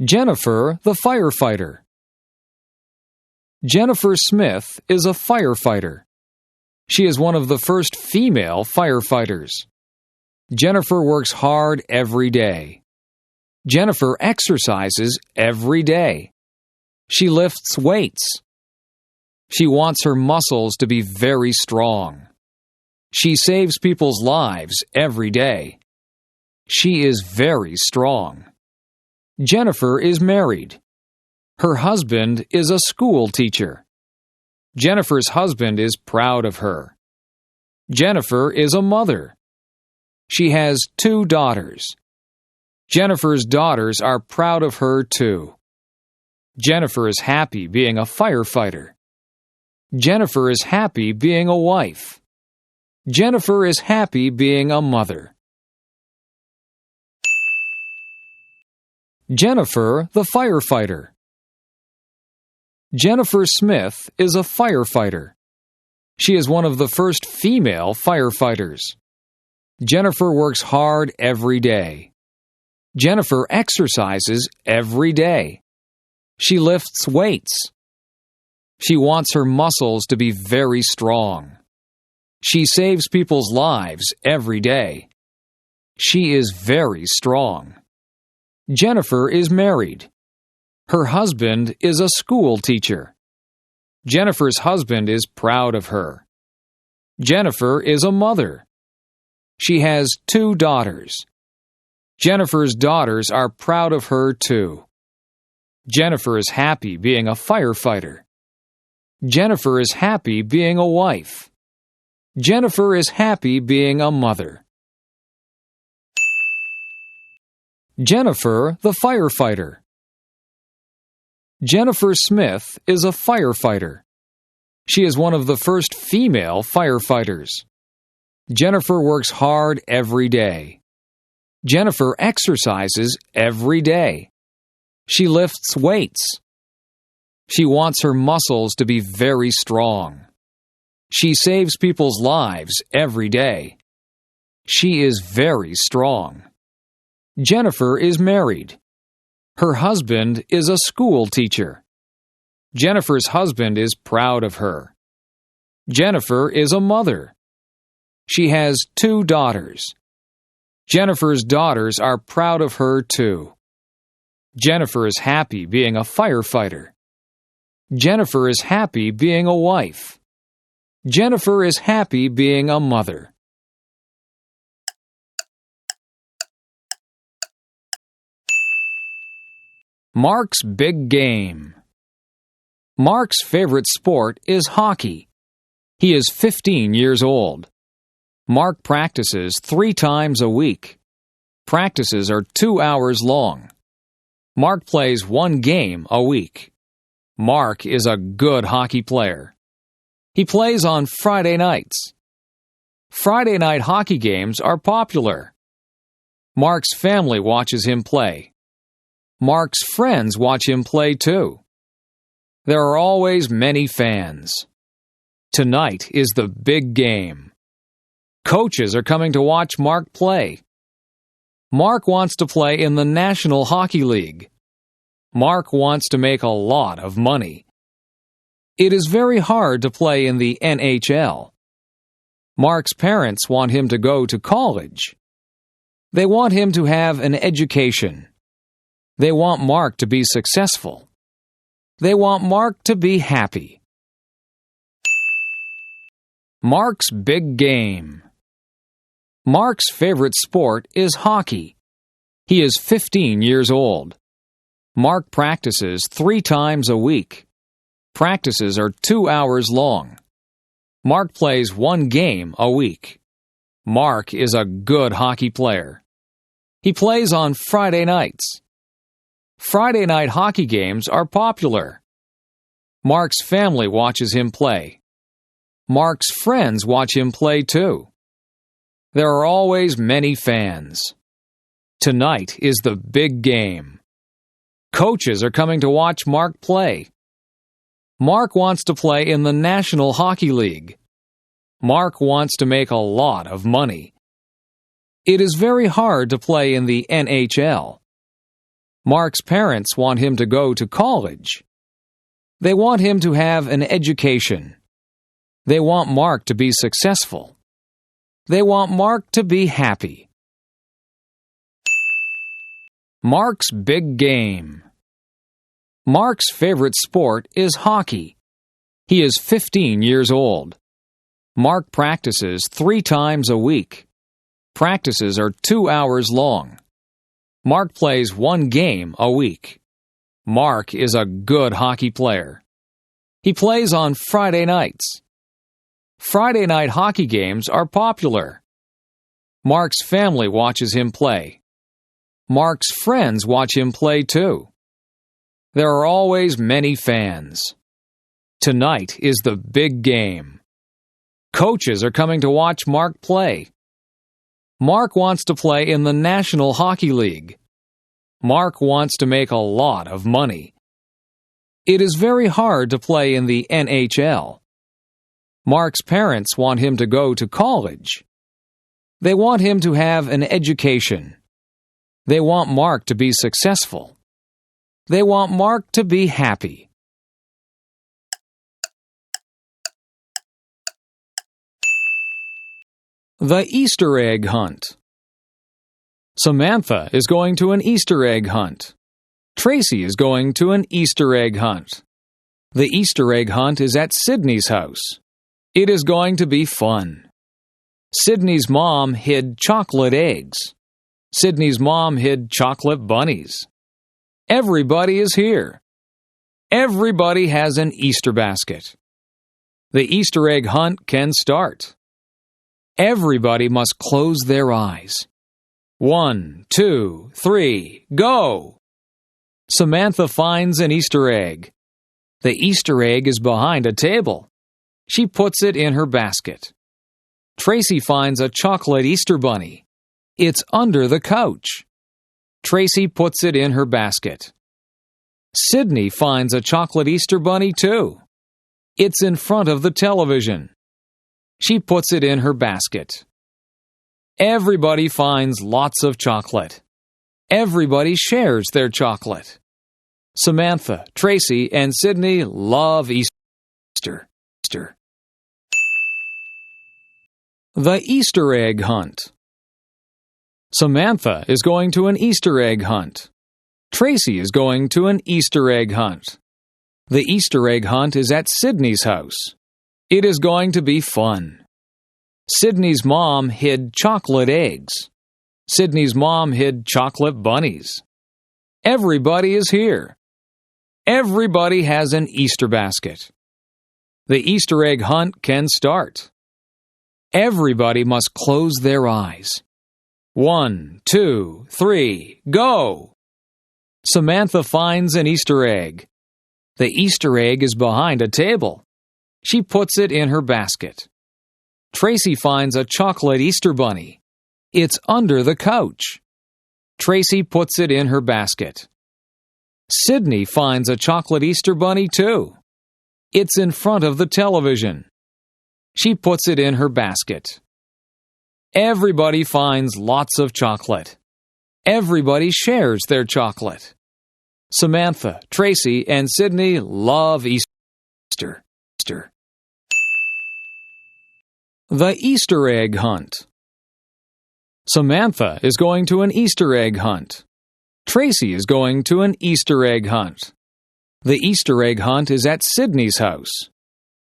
Jennifer, the firefighter. Jennifer Smith is a firefighter. She is one of the first female firefighters. Jennifer works hard every day. Jennifer exercises every day. She lifts weights. She wants her muscles to be very strong. She saves people's lives every day. She is very strong. Jennifer is married. Her husband is a school teacher. Jennifer's husband is proud of her. Jennifer is a mother. She has 2 daughters. Jennifer's daughters are proud of her too. Jennifer is happy being a firefighter. Jennifer is happy being a wife. Jennifer is happy being a mother. Jennifer, the firefighter. Jennifer Smith is a firefighter. She is one of the first female firefighters. Jennifer works hard every day. Jennifer exercises every day. She lifts weights. She wants her muscles to be very strong. She saves people's lives every day. She is very strong. Jennifer is married. Her husband is a school teacher. Jennifer's husband is proud of her. Jennifer is a mother. She has 2 daughters. Jennifer's daughters are proud of her too. Jennifer is happy being a firefighter. Jennifer is happy being a wife. Jennifer is happy being a mother. Jennifer, the firefighter. Jennifer Smith is a firefighter. She is one of the first female firefighters. Jennifer works hard every day. Jennifer exercises every day. She lifts weights. She wants her muscles to be very strong. She saves people's lives every day. She is very strong. Jennifer is married. Her husband is a school teacher. Jennifer's husband is proud of her. Jennifer is a mother. She has 2 daughters. Jennifer's daughters are proud of her too. Jennifer is happy being a firefighter. Jennifer is happy being a wife. Jennifer is happy being a mother. Mark's big game. Mark's favorite sport is hockey. He is 15 years old. Mark practices 3 times a week. Practices are 2 hours long. Mark plays 1 game a week. Mark is a good hockey player. He plays on Friday nights. Friday night hockey games are popular. Mark's family watches him play. Mark's friends watch him play too. There are always many fans. Tonight is the big game. Coaches are coming to watch Mark play. Mark wants to play in the National Hockey League. Mark wants to make a lot of money. It is very hard to play in the NHL. Mark's parents want him to go to college. They want him to have an education. They want Mark to be successful. They want Mark to be happy. Mark's big game. Mark's favorite sport is hockey. He is 15 years old. Mark practices 3 times a week. Practices are 2 hours long. Mark plays 1 game a week. Mark is a good hockey player. He plays on Friday nights. Friday night hockey games are popular. Mark's family watches him play. Mark's friends watch him play too. There are always many fans. Tonight is the big game. Coaches are coming to watch Mark play. Mark wants to play in the National Hockey League. Mark wants to make a lot of money. It is very hard to play in the NHL. Mark's parents want him to go to college. They want him to have an education. They want Mark to be successful. They want Mark to be happy. Mark's big game. Mark's favorite sport is hockey. He is 15 years old. Mark practices 3 times a week. Practices are 2 hours long. Mark plays 1 game a week. Mark is a good hockey player. He plays on Friday nights. Friday night hockey games are popular. Mark's family watches him play. Mark's friends watch him play too. There are always many fans. Tonight is the big game. Coaches are coming to watch Mark play. Mark wants to play in the National Hockey League. Mark wants to make a lot of money. It is very hard to play in the NHL. Mark's parents want him to go to college. They want him to have an education. They want Mark to be successful. They want Mark to be happy. The Easter egg hunt. Samantha is going to an Easter egg hunt. Tracy is going to an Easter egg hunt. The Easter egg hunt is at Sydney's house. It is going to be fun. Sydney's mom hid chocolate eggs. Sydney's mom hid chocolate bunnies. Everybody is here. Everybody has an Easter basket. The Easter egg hunt can start. Everybody must close their eyes. 1, 2, 3, go! Samantha finds an Easter egg. The Easter egg is behind a table. She puts it in her basket. Tracy finds a chocolate Easter bunny. It's under the couch. Tracy puts it in her basket. Sydney finds a chocolate Easter bunny too. It's in front of the television. She puts it in her basket. Everybody finds lots of chocolate. Everybody shares their chocolate. Samantha, Tracy, and Sydney love Easter. The Easter egg hunt. Samantha is going to an Easter egg hunt. Tracy is going to an Easter egg hunt. The Easter egg hunt is at Sydney's house. It is going to be fun. Sydney's mom hid chocolate eggs. Sydney's mom hid chocolate bunnies. Everybody is here. Everybody has an Easter basket. The Easter egg hunt can start. Everybody must close their eyes. 1, 2, 3, go! Samantha finds an Easter egg. The Easter egg is behind a table. She puts it in her basket. Tracy finds a chocolate Easter bunny. It's under the couch. Tracy puts it in her basket. Sydney finds a chocolate Easter bunny too. It's in front of the television. She puts it in her basket. Everybody finds lots of chocolate. Everybody shares their chocolate. Samantha, Tracy, and Sydney love Easter. The Easter egg hunt. Samantha is going to an Easter egg hunt. Tracy is going to an Easter egg hunt. The Easter egg hunt is at Sydney's house.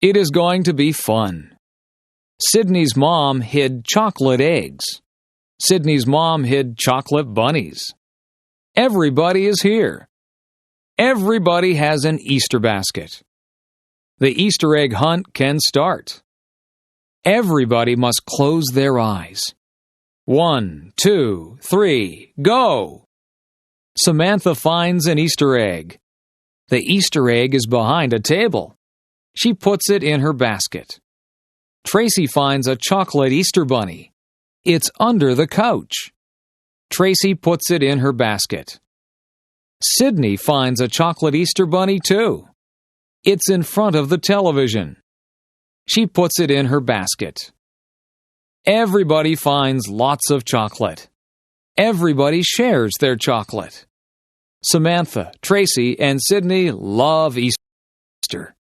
It is going to be fun. Sydney's mom hid chocolate eggs. Sydney's mom hid chocolate bunnies. Everybody is here. Everybody has an Easter basket. The Easter egg hunt can start. Everybody must close their eyes. 1, 2, 3, go! Samantha finds an Easter egg. The Easter egg is behind a table. She puts it in her basket. Tracy finds a chocolate Easter bunny. It's under the couch. Tracy puts it in her basket. Sydney finds a chocolate Easter bunny too. It's in front of the television. She puts it in her basket. Everybody finds lots of chocolate. Everybody shares their chocolate. Samantha, Tracy, and Sydney love Easter.